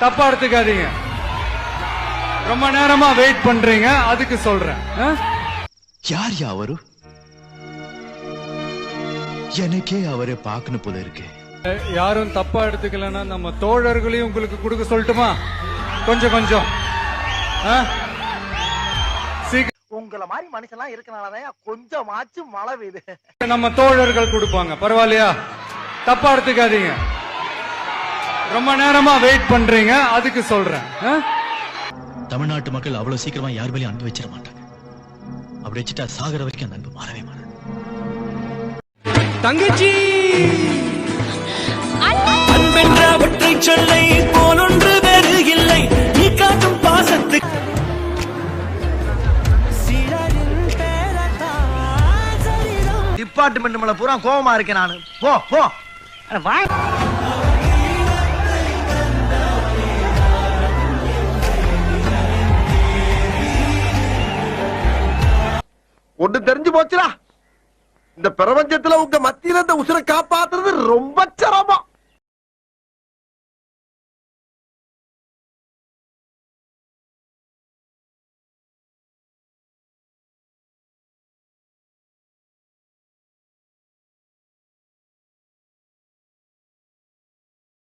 தப்பா எடுத்துக்காதீங்க. ரொம்ப நேரமா வெயிட் பண்றீங்க, அதுக்கு சொல்றேன். யார் அவரு? எனக்கே அவரை பார்க்கணும் போல இருக்கு. யாரும் தப்பா எடுத்துக்கலன்னா நம்ம தோழர்களையும் உங்களுக்கு கொடுக்க சொல்லட்டுமா? கொஞ்சம் கொஞ்சம் உங்களை மாதிரி மனுஷன்லாம் இருக்கனாலதான் கொஞ்சமாச்சு மழை பெய்யுது. நம்ம தோழர்கள் கொடுப்பாங்க, பரவாயில்லையா? தப்பா எடுத்துக்காதீங்க. ரொம்ப நேரமா வெயிட் பண்றீங்க, அதுக்கு சொல்றேன். தமிழ்நாட்டு மக்கள் அவ்வளவு சீக்கிரமா யார் மேலேயும் அன்பு வச்சிட மாட்டாங்க. அப்படி வச்சுட்டா சாகர வரைக்கும் அந்த அன்பு மாறவே மாறாது. தங்கச்சி அன்பென்ற ஒற்றை சொல்லை போலொன்று வேறு இல்லை. நீ காட்டும் பாசத்துக்கு டிபார்ட்மெண்ட் மேல பூரா கோவமா இருக்கேன் நானு. போ போ. ஒண்ணு தெரிஞ்சு போச்சுடா, இந்த பிரபஞ்சத்துல உங்க மத்தியில இந்த உசுரை காப்பாத்துறது ரொம்ப சிரமம்.